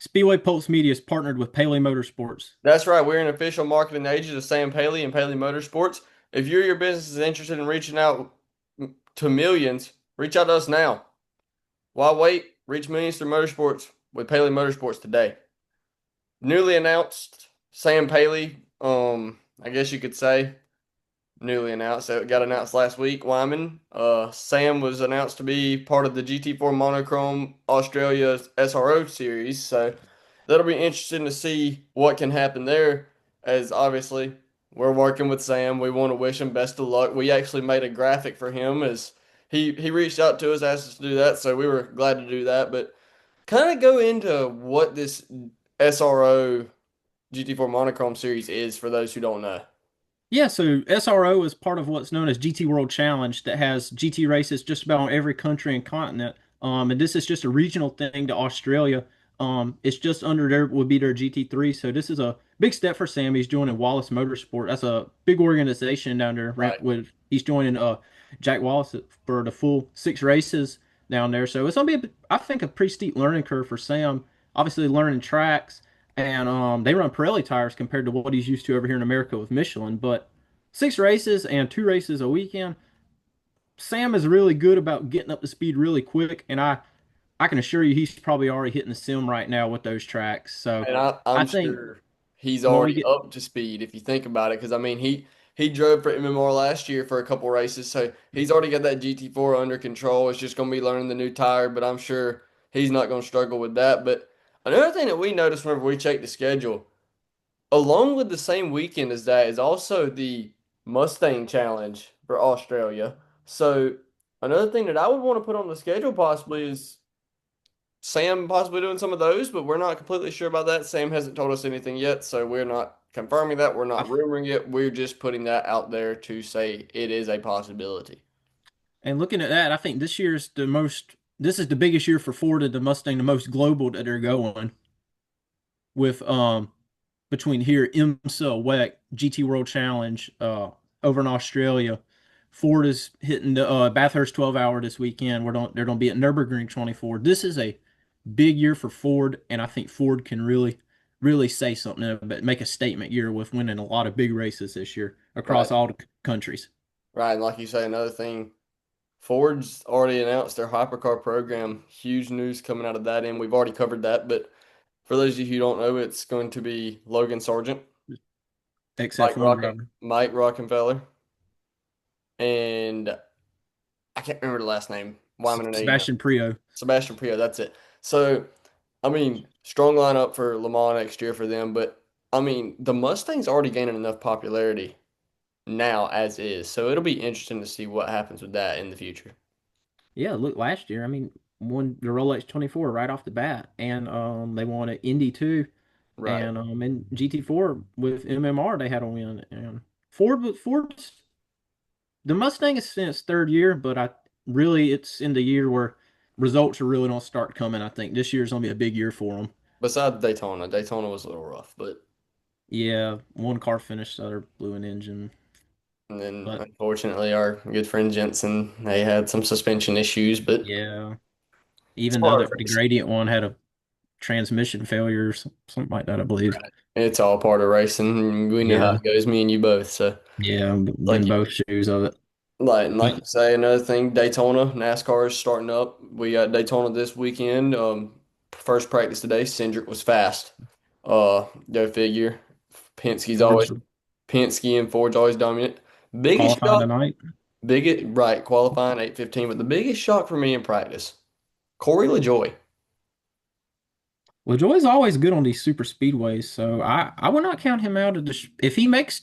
Speedway Pulse Media is partnered with Paley Motorsports. That's right. We're an official marketing agent of Sam Paley and Paley Motorsports. If your business is interested in reaching out to millions, reach out to us now. Why wait? Reach millions through motorsports with Paley Motorsports today. Newly announced Sam Paley, I guess you could say newly announced. It got announced last week. Wyman. Sam was announced to be part of the GT4 Monochrome Australia SRO series. So that'll be interesting to see what can happen there. As obviously we're working with Sam. We want to wish him best of luck. We actually made a graphic for him as he reached out to us, asked us to do that. So we were glad to do that. But kind of go into what this SRO GT4 Monochrome series is for those who don't know. Yeah, so SRO is part of what's known as GT World Challenge that has GT races just about on every country and continent. And this is just a regional thing to Australia. It's just under there would be their GT3. So this is a big step for Sam. He's joining Wallace Motorsport. That's a big organization down there. Right. With he's joining Jack Wallace for the full 6 races down there. So it's gonna be, I think, a pretty steep learning curve for Sam. Obviously, learning tracks. And they run Pirelli tires compared to what he's used to over here in America with Michelin. But 6 races and 2 races a weekend, Sam is really good about getting up to speed really quick. And I can assure you he's probably already hitting the sim right now with those tracks. So And I I'm think sure he's when we already get, up to speed if you think about it. Because I mean, he drove for MMR last year for a couple races, so he's already got that GT4 under control. It's just going to be learning the new tire, but I'm sure he's not going to struggle with that. But another thing that we noticed whenever we check the schedule, along with the same weekend as that, is also the Mustang Challenge for Australia. So another thing that I would want to put on the schedule possibly is Sam possibly doing some of those, but we're not completely sure about that. Sam hasn't told us anything yet, so we're not confirming that. We're not I, rumoring it. We're just putting that out there to say it is a possibility. and looking at that, I think this year's the most, this is the biggest year for Ford and the Mustang, the most global that they're going with between here, IMSA, WEC, GT World Challenge, over in Australia. Ford is hitting the Bathurst 12 hour this weekend. They're going to be at Nürburgring 24. This is a big year for Ford, and I think Ford can really say something about make a statement year with winning a lot of big races this year across Right. all the countries. Right. And like you say, another thing, Ford's already announced their hypercar program. Huge news coming out of that end. We've already covered that, but for those of you who don't know, it's going to be Logan Sargent, XF1 driver. Mike Rockenfeller, and I can't remember the last name. Wyman and A. Sebastian Prio. Sebastian Priaulx, that's it. So, I mean, strong lineup for Le Mans next year for them, but I mean, the Mustang's already gaining enough popularity now as is. So it'll be interesting to see what happens with that in the future. Yeah, look, last year, I mean, won the Rolex 24 right off the bat, and they won at Indy 2, Right. and in GT4 with MMR they had a win. And Ford's the Mustang is in its third year, but I really it's in the year where results are really gonna start coming. I think this year's gonna be a big year for them. Besides Daytona, Daytona was a little rough, but Yeah, one car finished, the other blew an engine, and then but unfortunately our good friend Jensen, they had some suspension issues, but yeah, it's even the part other of the racing. gradient one had a transmission failure or something like that, I believe. Right. It's all part of racing. We know how Yeah, it goes, me and you both. So yeah, I'm like in both shoes of it. like But you say, another thing, Daytona, NASCAR is starting up. We got Daytona this weekend. First practice today, Cindric was fast. Go figure. Penske's always Ford's Penske and Ford's always dominant. Biggest qualifying shock, tonight. right, qualifying 8:15, but the biggest shock for me in practice, Corey LaJoy. Well, Joy's always good on these super speedways, so I would not count him out of the if he makes.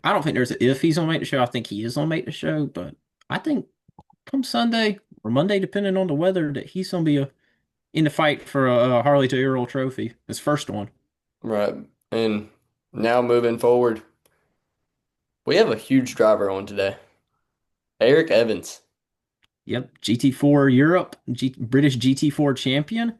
I don't think there's a if he's gonna make the show. I think he is gonna make the show, but I think come Sunday or Monday, depending on the weather, that he's gonna be in the fight for a Harley Earl Trophy, his first one. Right. And now moving forward, we have a huge driver on today. Eric Evans. Yep, GT4 Europe, British GT4 champion.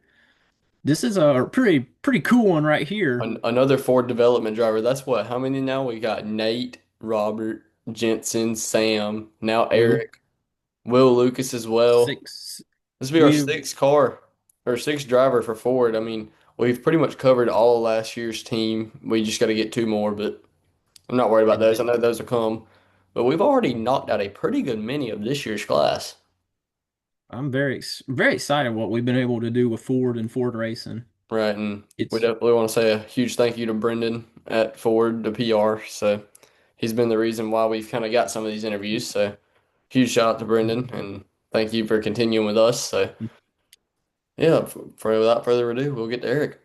This is a pretty cool one right here. Another Ford development driver. That's what, how many now? We got Nate, Robert, Jensen, Sam, now Will Eric, Will Lucas as well. six. This will be our We sixth car or sixth driver for Ford. I mean, we've pretty much covered all of last year's team. We just got to get two more, but I'm not worried about And those. I know those will come. But we've already knocked out a pretty good many of this year's class. I'm very excited what we've been able to do with Ford and Ford Racing. Right, and we It's definitely want to say a huge thank you to Brendan at Ford, the PR. So he's been the reason why we've kind of got some of these interviews. So huge shout out to Brendan, and thank you for continuing with us. So yeah, without further ado, we'll get to Eric.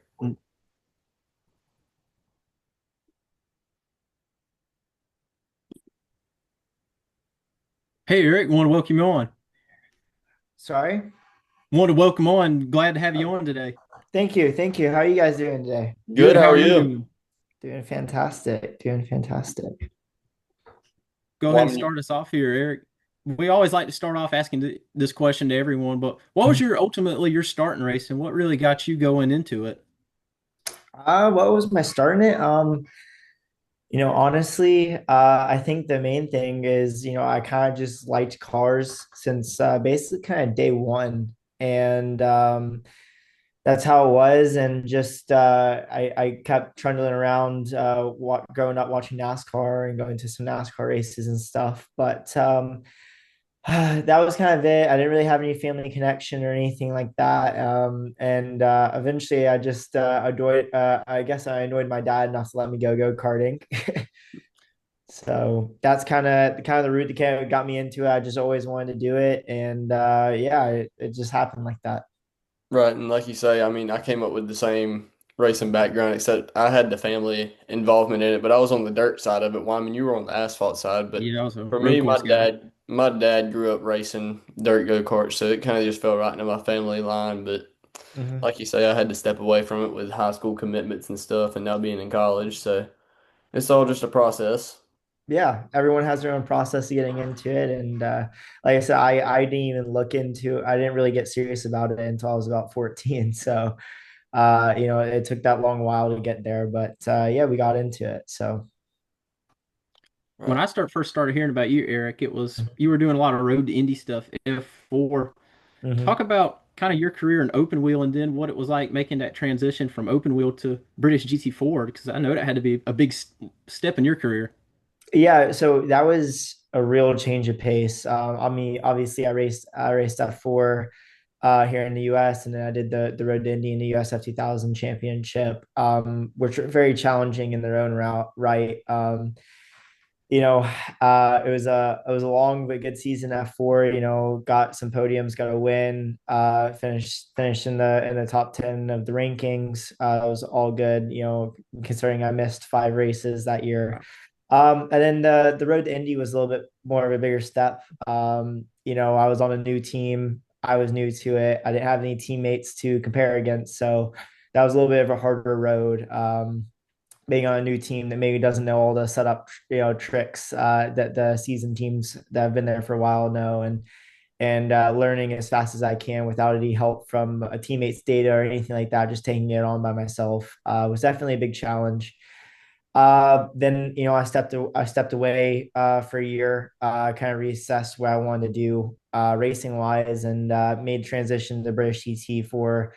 Hey Eric, want to welcome you on. Sorry. Want to welcome on. Glad to have you Oh, on today. thank you. Thank you. How are you guys doing today? Good, Good. how How are are you you? doing? Doing fantastic. Doing fantastic. Go Well, ahead I and mean, start us off here, Eric. We always like to start off asking this question to everyone, but what was your starting race and what really got you going into it? What was my starting it? Honestly, I think the main thing is, I kind of just liked cars since basically kind of day one. And that's how it was. And just I kept trundling around growing up watching NASCAR and going to some NASCAR races and stuff. But that was kind of it. I didn't really have any family connection or anything like that. And eventually I just I guess I annoyed my dad enough to let me go karting. So that's kind of the route that got me into it. I just always wanted to do it. And yeah, it just happened like that. right, and like you say, I mean, I came up with the same racing background, except I had the family involvement in it, but I was on the dirt side of it. Well, I mean, you were on the asphalt side, but Yeah, I was a for road me, course guy. my dad grew up racing dirt go-karts, so it kind of just fell right into my family line. But Mhm. like you say, I had to step away from it with high school commitments and stuff, and now being in college, so it's all just a process. Yeah, everyone has their own process of getting into it. And like I said, I didn't even look into I didn't really get serious about it until I was about 14. So it took that long while to get there, but yeah, we got into it. So When Right. I first started hearing about you, Eric, it was you were doing a lot of road to Indy stuff, F4. mhm. Talk about kind of your career in open wheel and then what it was like making that transition from open wheel to British GT4 because I know that had to be a big step in your career. Yeah, so that was a real change of pace. I mean, obviously, I raced F4 here in the U.S. and then I did the Road to Indy in the USF 2000 Championship, which were very challenging in their own route, right? It was a long but good season at F4. Got some podiums, got a win, finished in the top 10 of the rankings. It was all good, considering I missed 5 races that year. And then the road to Indy was a little bit more of a bigger step. I was on a new team. I was new to it. I didn't have any teammates to compare against, so that was a little bit of a harder road. Being on a new team that maybe doesn't know all the setup, tricks that the seasoned teams that have been there for a while know, and learning as fast as I can without any help from a teammate's data or anything like that. Just taking it on by myself was definitely a big challenge. Then I stepped away for a year, kind of reassessed what I wanted to do racing wise, and made transition to British GT for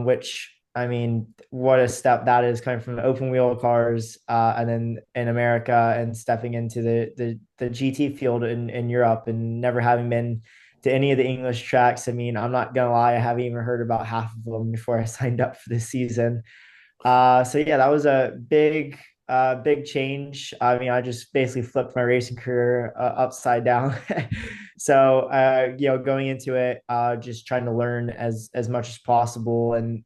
which I mean, what a step that is coming from the open wheel cars, and then in America and stepping into the GT field in Europe and never having been to any of the English tracks. I mean, I'm not gonna lie, I haven't even heard about half of them before I signed up for this season. So yeah, that was a big change. I mean, I just basically flipped my racing career upside down. So going into it, just trying to learn as much as possible and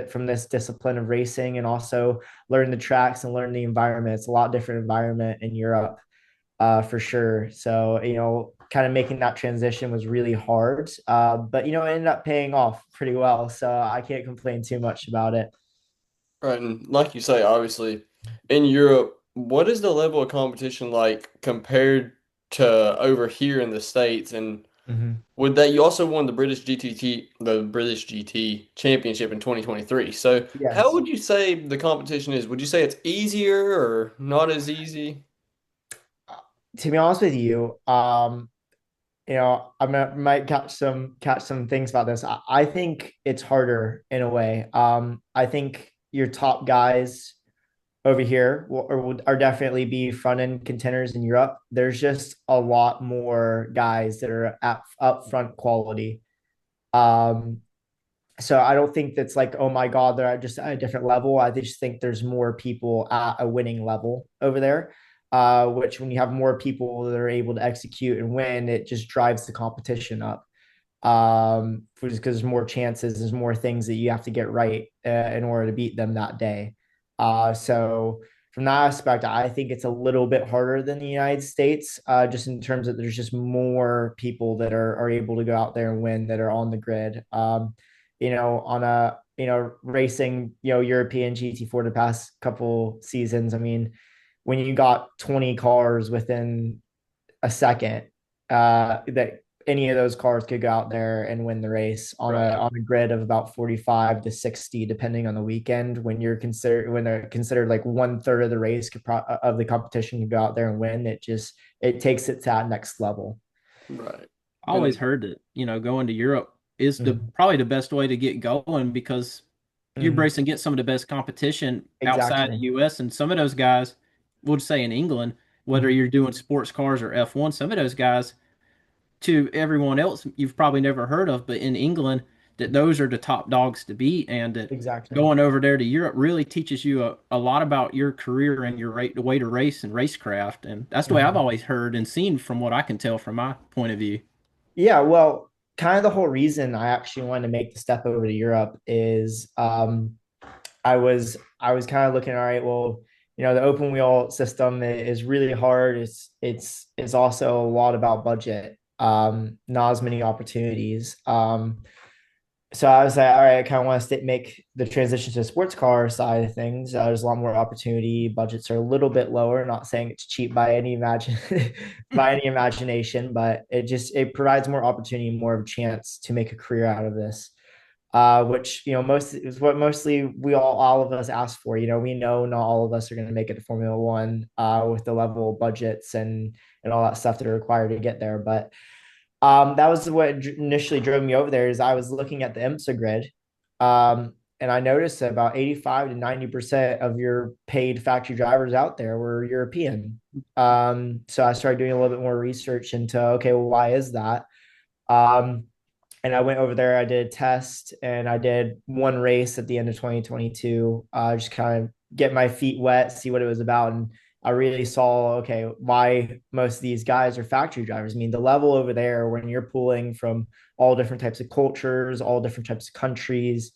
from this discipline of racing, and also learn the tracks and learn the environment. It's a lot different environment in Europe, for sure. So kind of making that transition was really hard, but it ended up paying off pretty well. So I can't complain too much about it. Right, and like you say, obviously, in Europe, what is the level of competition like compared to over here in the States? And Mhm. with that, you also won the British GT Championship in 2023. So, how Yes. would you say the competition is? Would you say it's easier or not as easy? To be honest with you, might catch some things about this. I think it's harder in a way. I think your top guys over here are definitely be front end contenders in Europe. There's just a lot more guys that are at up front quality. Um, so I don't think that's like, oh my God, they're just at a different level. I just think there's more people at a winning level over there. Which when you have more people that are able to execute and win, it just drives the competition up. Because there's more chances, there's more things that you have to get right in order to beat them that day. So from that aspect, I think it's a little bit harder than the United States, just in terms of there's just more people that are able to go out there and win that are on the grid. On a racing, European GT4 the past couple seasons. I mean, when you got 20 cars within a second, that any of those cars could go out there and win the race on a Right. on a grid of about 45 to 60, depending on the weekend. When they're considered like one third of the race of the competition to go out there and win, it takes it to that next level. Right. I always And heard that, going to Europe is the Mhm. probably the best way to get going because you Mhm. brace and get some of the best competition outside the Exactly. US, and some of those guys, we'll just say in England, whether Mhm. you're doing sports cars or F1, some of those guys to everyone else you've probably never heard of, but in England, that those are the top dogs to beat, and that Exactly. going over there to Europe really teaches you a lot about your career and your rate, the way to race and racecraft. And that's the way I've Mhm. always heard and seen from what I can tell from my point of view. Yeah, well, kind of the whole reason I actually wanted to make the step over to Europe is I was kind of looking, all right, well, the open wheel system is really hard. It's also a lot about budget. Not as many opportunities. So I was like, all right, I kind of want to make the transition to the sports car side of things. There's a lot more opportunity. Budgets are a little bit lower. Not saying it's cheap by any imagine by any imagination, but it provides more opportunity, more of a chance to make a career out of this. Which most is what mostly all of us ask for. We know not all of us are going to make it to Formula One with the level of budgets and all that stuff that are required to get there, but that was what initially drove me over there. Is I was looking at the IMSA grid, and I noticed that about 85 to 90% of your paid factory drivers out there were European. So I started doing a little bit more research into, okay, well, why is that? Um, and I went over there. I did a test, and I did one race at the end of 2022. Just kind of get my feet wet, see what it was about, and I really saw, okay, why most of these guys are factory drivers. I mean, the level over there when you're pulling from all different types of cultures, all different types of countries,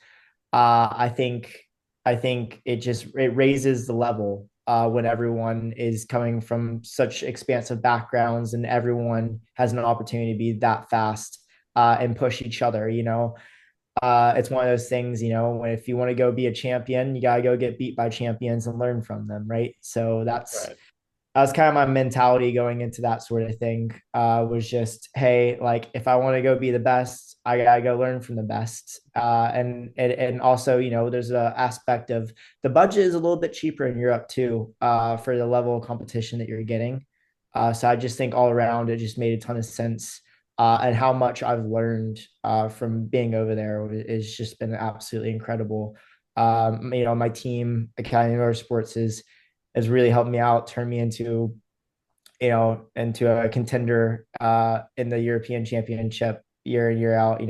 I think it raises the level when everyone is coming from such expansive backgrounds and everyone has an opportunity to be that fast and push each other. It's one of those things. If you want to go be a champion, you gotta go get beat by champions and learn from them, right? So right. that's kind of my mentality going into that sort of thing. Was just, hey, like if I want to go be the best, I gotta go learn from the best. And also, there's a aspect of the budget is a little bit cheaper in Europe too, for the level of competition that you're getting. So I just think all around it just made a ton of sense. And how much I've learned from being over there is just been absolutely incredible. My team, Academy Motorsports, has really helped me out, turned me into a contender in the European Championship year in year out.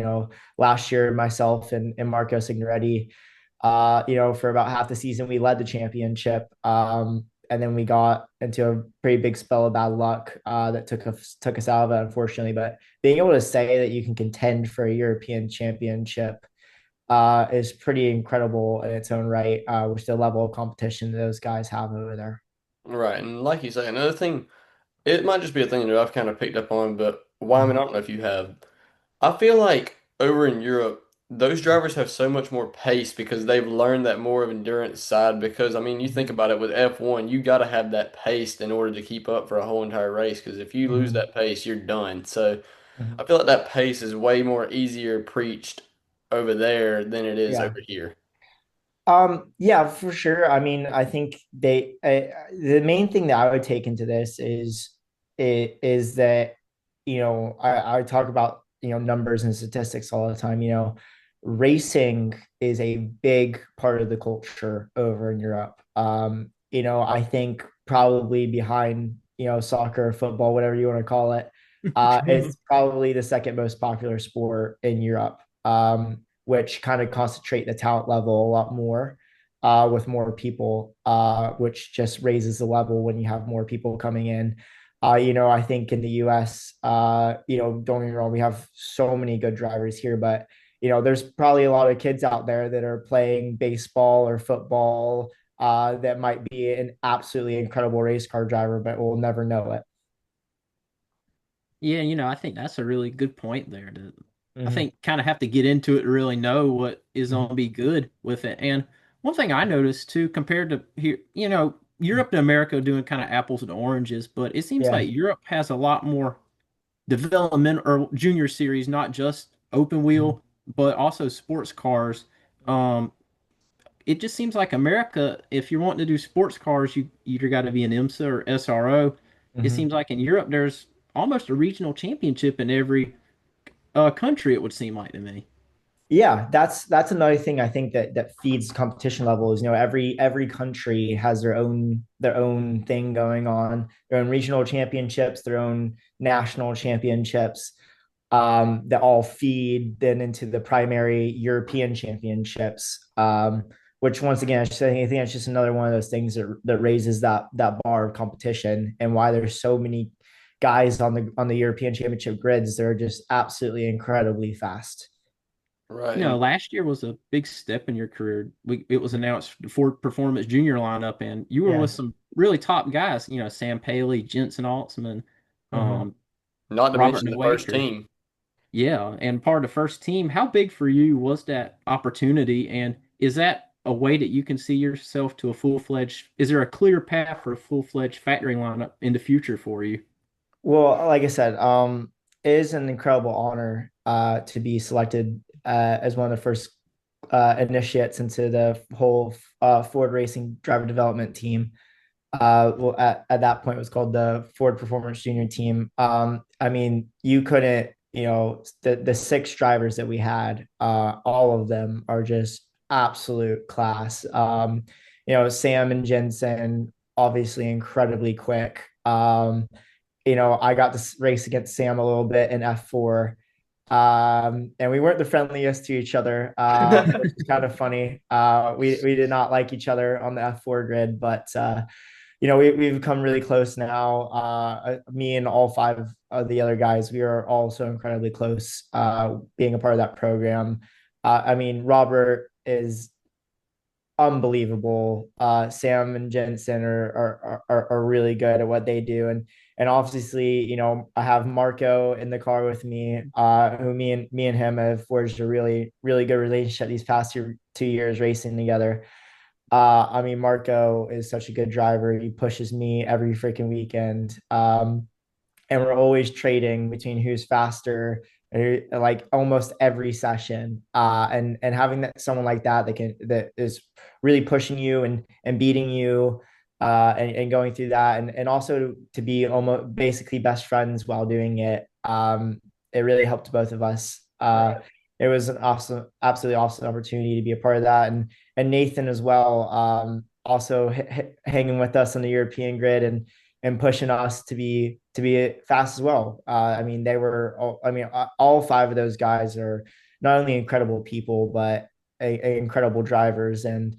Last year myself and Marco Signoretti, for about half the season we led the championship. And then we got into a pretty big spell of bad luck that took us out of it, unfortunately. But being able to say that you can contend for a European championship is pretty incredible in its own right, with the level of competition that those guys have over there. Right. And like you say, another thing, it might just be a thing that I've kind of picked up on, but why, I mean, I don't know if you have. I feel like over in Europe, those drivers have so much more pace because they've learned that more of endurance side. Because, I mean, you think about it with F1, you got to have that pace in order to keep up for a whole entire race. Because if you lose Mhm. that pace, you're done. So I Mhm. feel like that pace is way more easier preached over there than it is Yeah. over here. Yeah, for sure. I mean, I think the main thing that I would take into this is that I talk about, numbers and statistics all the time. Racing is a big part of the culture over in Europe. I think probably behind, soccer, football, whatever you want to call it, it's probably the second most popular sport in Europe, which kind of concentrate the talent level a lot more, with more people, which just raises the level when you have more people coming in. I think in the US, don't get me wrong, we have so many good drivers here, but there's probably a lot of kids out there that are playing baseball or football, that might be an absolutely incredible race car driver, but will never know it. Yeah, I think that's a really good point there. I Mm-hmm. think kind of have to get into it to really know what is Mm-hmm. going to be good with it. And one thing I noticed too, compared to here, Europe and America are doing kind of apples and oranges, but it seems Yeah. like Europe has a lot more development or junior series, not just open Mm-hmm. wheel, but also sports cars. Um, it just seems like America, if you're wanting to do sports cars, you either got to be an IMSA or SRO. It Mm-hmm. seems like in Europe, there's almost a regional championship in every country, it would seem like to me. Yeah, that's another thing I think that feeds competition levels. Every country has their own thing going on, their own regional championships, their own national championships, that all feed then into the primary European championships. Which once again, I think it's just another one of those things that raises that bar of competition, and why there's so many guys on the European Championship grids. They're just absolutely incredibly fast. Right. And Last year was a big step in your career. It was announced the Ford Performance Junior lineup, and you were Yeah. with some really top guys. Sam Paley, Jensen Altzman, Mm-hmm. um, not to Robert mention the first Nowaker. team. Yeah, and part of the first team. How big for you was that opportunity? And is that a way that you can see yourself to a full-fledged, is there a clear path for a full-fledged factory lineup in the future for you? Well, like I said, it is an incredible honor, to be selected, as one of the first, initiates into the whole, Ford Racing driver development team. Well, at that point, it was called the Ford Performance Junior Team. I mean, you couldn't, the six drivers that we had, all of them are just absolute class. Sam and Jensen, obviously incredibly quick. I got to race against Sam a little bit in F4. And we weren't the friendliest to each other, which is kind of funny. We did not like each other on the F4 grid, but we've become really close now. Me and all five of the other guys, we are all so incredibly close, being a part of that program. I mean, Robert is unbelievable. Sam and Jensen are really good at what they do, and obviously, I have Marco in the car with me, who me and him have forged a really really good relationship these past 2 years racing together. I mean, Marco is such a good driver. He pushes me every freaking weekend. And we're always trading between who's faster, like almost every session. And having someone like that is really pushing you and beating you, and going through that, and also to be almost basically best friends while doing it. It really helped both of us. Right. It was an awesome, absolutely awesome opportunity to be a part of that, and Nathan as well. Also hanging with us on the European grid, and pushing us to be fast as well. I mean, all five of those guys are not only incredible people, but incredible drivers, and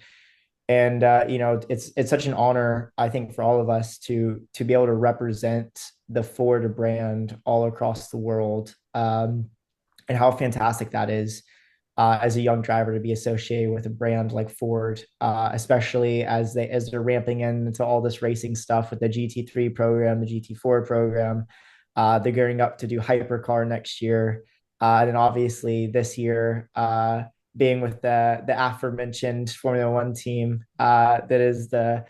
it's such an honor, I think, for all of us to be able to represent the Ford brand all across the world, and how fantastic that is, as a young driver to be associated with a brand like Ford, especially as they're ramping into all this racing stuff with the GT3 program, the GT4 program. They're gearing up to do hypercar next year, and then obviously this year, being with the aforementioned Formula One team, that is the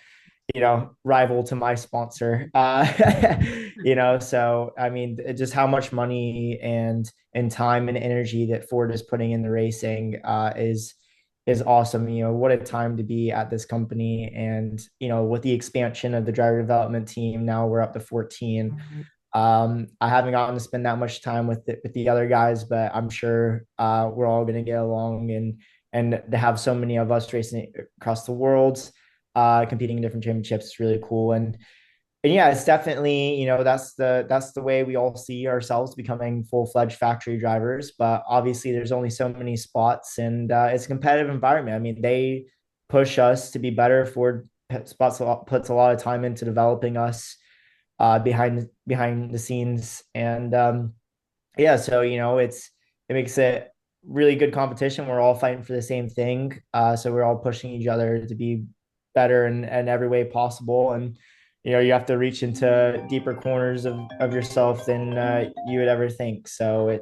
rival to my sponsor. So I mean, just how much money and time and energy that Ford is putting in the racing, is awesome. What a time to be at this company, and with the expansion of the driver development team, now we're up to 14. I haven't gotten to spend that much time with the other guys, but I'm sure we're all going to get along, and to have so many of us racing across the world, competing in different championships is really cool. And yeah, it's definitely, that's the way we all see ourselves becoming full-fledged factory drivers. But obviously, there's only so many spots, and it's a competitive environment. I mean, they push us to be better. Ford spots puts a lot of time into developing us behind the scenes, and yeah, so it makes it really good competition. We're all fighting for the same thing, so we're all pushing each other to be better in every way possible. And you have to reach into deeper corners of yourself than you would ever think. So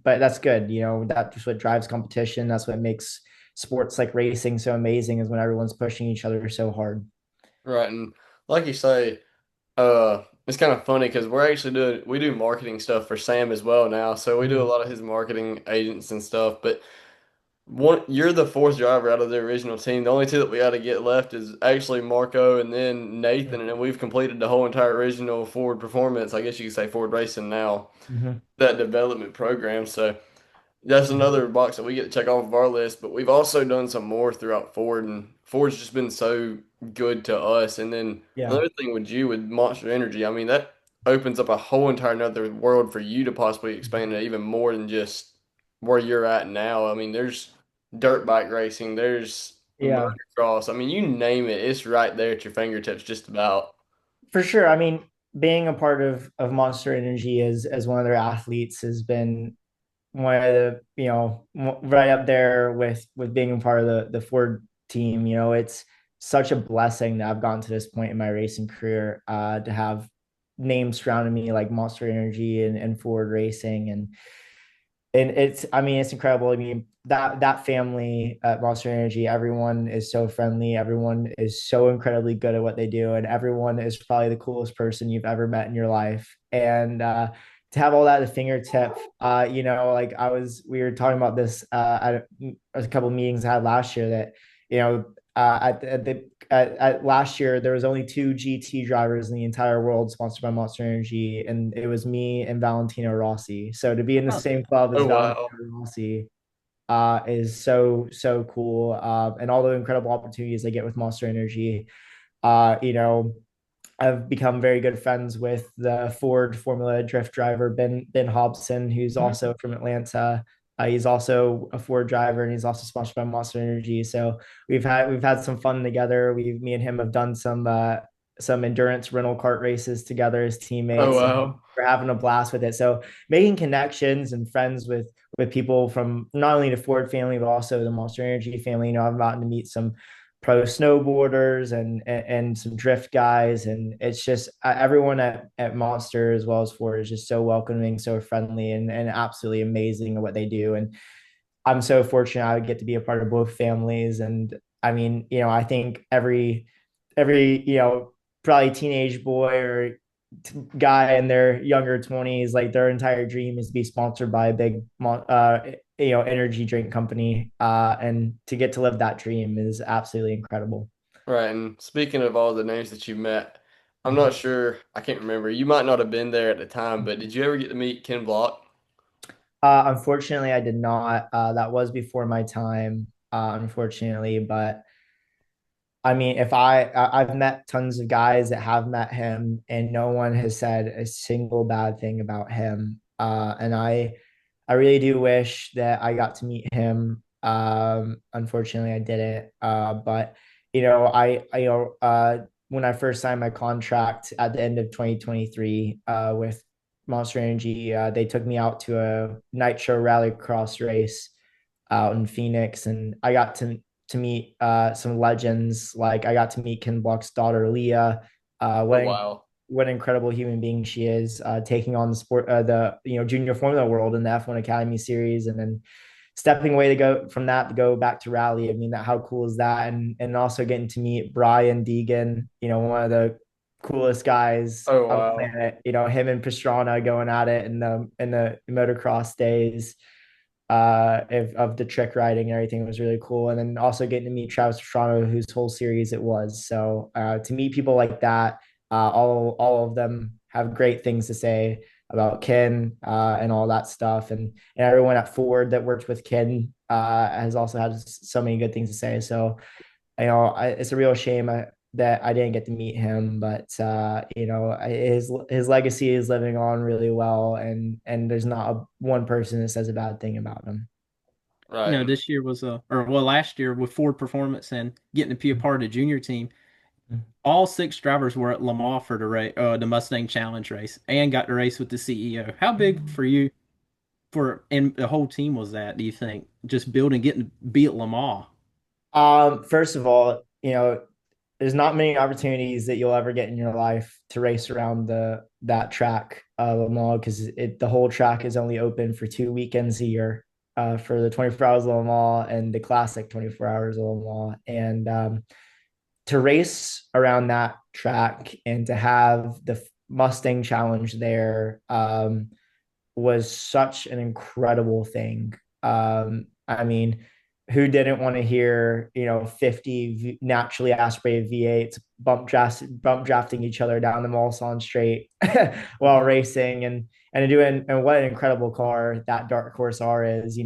but that's good. That's what drives competition. That's what makes sports like racing so amazing, is when everyone's pushing each other so hard. Right, and like you say, it's kind of funny because we do marketing stuff for Sam as well now. So we do a Mhm. lot of his marketing agents and stuff. But you're the fourth driver out of the original team. The only two that we got to get left is actually Marco and then Nathan, and then we've completed the whole entire original Ford Performance. I guess you could say Ford Racing now, Mhm. that development program. So that's another box that we get to check off of our list. But we've also done some more throughout Ford, and Ford's just been so good to us. And then Yeah. another thing with you with Monster Energy, I mean that opens up a whole entire another world for you to possibly expand it even more than just where you're at now. I mean, there's dirt bike racing, there's Yeah. motocross. I mean, you name it, it's right there at your fingertips, just about. For sure. I mean, being a part of Monster Energy as one of their athletes has been one of the, right up there with being a part of the Ford team. It's such a blessing that I've gotten to this point in my racing career, to have names surrounding me like Monster Energy and Ford Racing, and I mean, it's incredible. I mean, that family at Monster Energy, everyone is so friendly, everyone is so incredibly good at what they do, and everyone is probably the coolest person you've ever met in your life. And to have all that at the fingertip, like we were talking about this at a couple of meetings I had last year, that at last year there was only two GT drivers in the entire world sponsored by Monster Energy, and it was me and Valentino Rossi. So to be in the Huh. same club as Oh Valentino wow. Rossi is so cool, and all the incredible opportunities I get with Monster Energy. Uh, you know, I've become very good friends with the Ford Formula Drift driver Ben Hobson, who's Mhm. also from Atlanta. He's also a Ford driver, and he's also sponsored by Monster Energy. So we've had some fun together. Me and him have done some endurance rental kart races together as Oh teammates, and wow. we're having a blast with it. So making connections and friends with people from not only the Ford family but also the Monster Energy family. I've gotten to meet some pro snowboarders and some drift guys, and it's just everyone at Monster as well as Ford is just so welcoming, so friendly, and absolutely amazing at what they do. And I'm so fortunate I would get to be a part of both families. And I mean, I think every probably teenage boy or guy in their younger 20s, like their entire dream is to be sponsored by a big energy drink company, and to get to live that dream is absolutely incredible. Right, and speaking of all the names that you met, I'm not sure, I can't remember. You might not have been there at the time, but did you ever get to meet Ken Block? Unfortunately, I did not. That was before my time, unfortunately. But I mean, I've met tons of guys that have met him, and no one has said a single bad thing about him. And I really do wish that I got to meet him. Unfortunately, I didn't. But when I first signed my contract at the end of 2023 with Monster Energy, they took me out to a nitro rallycross race out in Phoenix, and I got to meet some legends. Like I got to meet Ken Block's daughter Leah. Oh wow. What an incredible human being she is, taking on the junior Formula world in the F1 Academy series, and then stepping away to go from that to go back to rally. I mean, how cool is that? And also getting to meet Brian Deegan, one of the coolest guys Oh on the wow. planet. Him and Pastrana going at it in the motocross days, of the trick riding and everything was really cool. And then also getting to meet Travis Pastrana, whose whole series it was. So to meet people like that, all of them have great things to say about Ken and all that stuff, and everyone at Ford that worked with Ken has also had so many good things to say. So it's a real shame that I didn't get to meet him, but his legacy is living on really well, and there's not one person that says a bad thing about him. Right. This year was or well, last year with Ford Performance and getting to be a part of the junior team, all six drivers were at Lamar for the Mustang Challenge race and got to race with the CEO. How big for you and the whole team was that, do you think? Just building, getting to be at Lamar. First of all, there's not many opportunities that you'll ever get in your life to race around that track, Le Mans, because the whole track is only open for 2 weekends a year, for the 24 hours of Le Mans and the classic 24 hours of Le Mans. And to race around that track and to have the Mustang Challenge there was such an incredible thing. I mean, who didn't want to hear 50 naturally aspirated V8s bump drafting each other down the Mulsanne straight while racing, and doing, and what an incredible car that Dark Horse R is,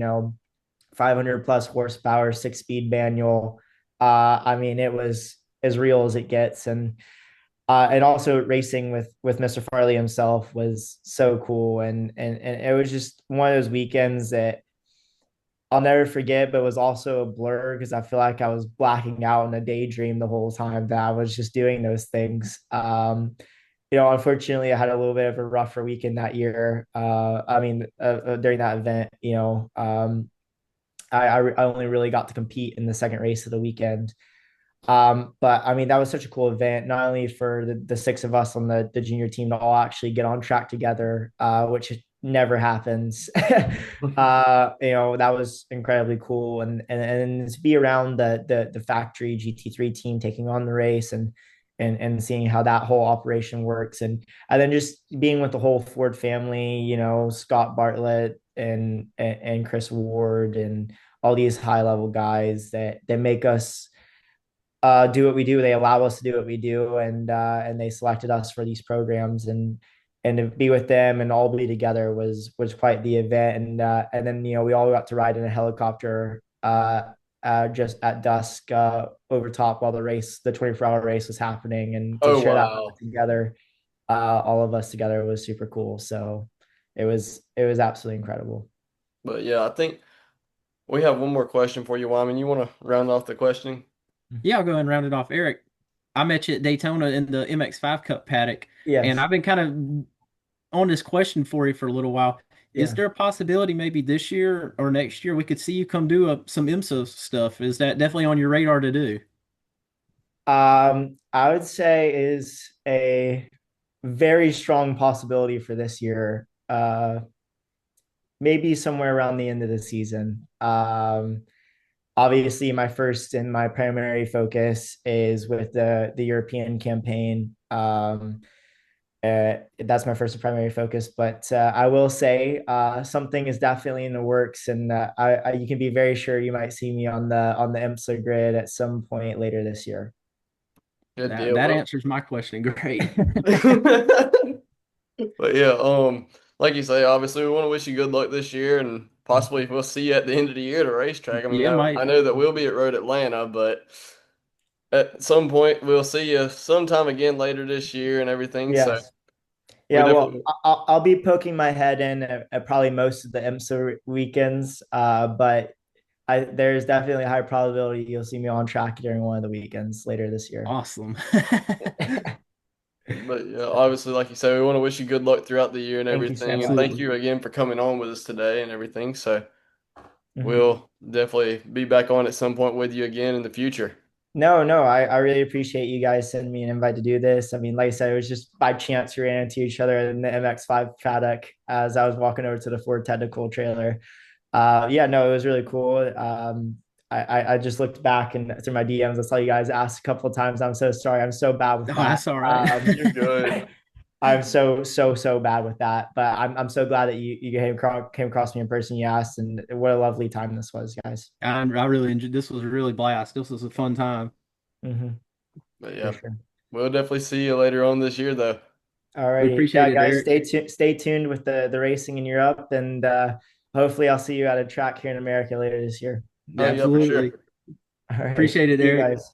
500 plus horsepower, 6-speed manual. I mean, it was as real as it gets. And also racing with Mr. Farley himself was so cool, and it was just one of those weekends that I'll never forget, but was also a blur because I feel like I was blacking out in a daydream the whole time that I was just doing those things. Unfortunately, I had a little bit of a rougher weekend that year. During that event, I only really got to compete in the second race of the weekend. But I mean, that was such a cool event, not only for the six of us on the junior team to all actually get on track together, which never happens. That was incredibly cool. And to be around the factory GT3 team taking on the race, and seeing how that whole operation works. And then just being with the whole Ford family, Scott Bartlett and Chris Ward and all these high level guys that make us do what we do. They allow us to do what we do, and they selected us for these programs, and to be with them and all be together was quite the event. And then we all got to ride in a helicopter just at dusk over top while the 24-hour race was happening, and to Oh share that wow. together, all of us together was super cool. So it was absolutely incredible. But yeah, I think we have one more question for you, Wyman. You want to round off the questioning? Yeah, I'll go ahead and round it off. Eric, I met you at Daytona in the MX5 Cup paddock, and Yes. I've been kind of on this question for you for a little while. Is Yeah. there a possibility maybe this year or next year we could see you come do some IMSA stuff? Is that definitely on your radar to do? I would say is a very strong possibility for this year. Maybe somewhere around the end of the season. Obviously, my first and my primary focus is with the European campaign. That's my first and primary focus, but I will say something is definitely in the works, and you can be very sure you might see me on the IMSA grid at some point later this year. Good That deal. that Well, answers my question. Great. but yeah, like you say, obviously we want to wish you good luck this year, and possibly we'll see you at the end of the year at a racetrack. I mean, Yeah, I might. know that we'll be at Road Atlanta, but at some point we'll see you sometime again later this year and everything. So Yes. we Yeah, well, definitely, I'll be poking my head in at probably most of the IMSA weekends, but there's definitely a high probability you'll see me on track during one of the weekends later this year. Awesome. but yeah, obviously, like you say, we want to wish you good luck throughout the year and Thank you so everything, and thank much. Absolutely. you again for coming on with us today and everything. So Mhm. we'll definitely be back on at some point with you again in the future. No, no, I really appreciate you guys sending me an invite to do this. I mean, like I said, it was just by chance we ran into each other in the MX5 paddock as I was walking over to the Ford technical trailer. Yeah, no, it was really cool. I just looked back and through my DMs. I saw you guys ask a couple of times. I'm so sorry. I'm so bad with Oh, that. that's all right. You're good. I'm so bad with that. But I'm so glad that you came across me in person. You asked, and what a lovely time this was, guys. I really enjoyed this. Was a really blast. This was a fun time. Hmm. But For yeah, sure. we'll definitely see you later on this year, though. All We righty. appreciate Yeah, it, guys, Eric. stay tuned with the racing in Europe, and hopefully I'll see you at a track here in America later this year. Oh yeah, for Absolutely. sure. All right. Appreciate it, See you Eric. guys.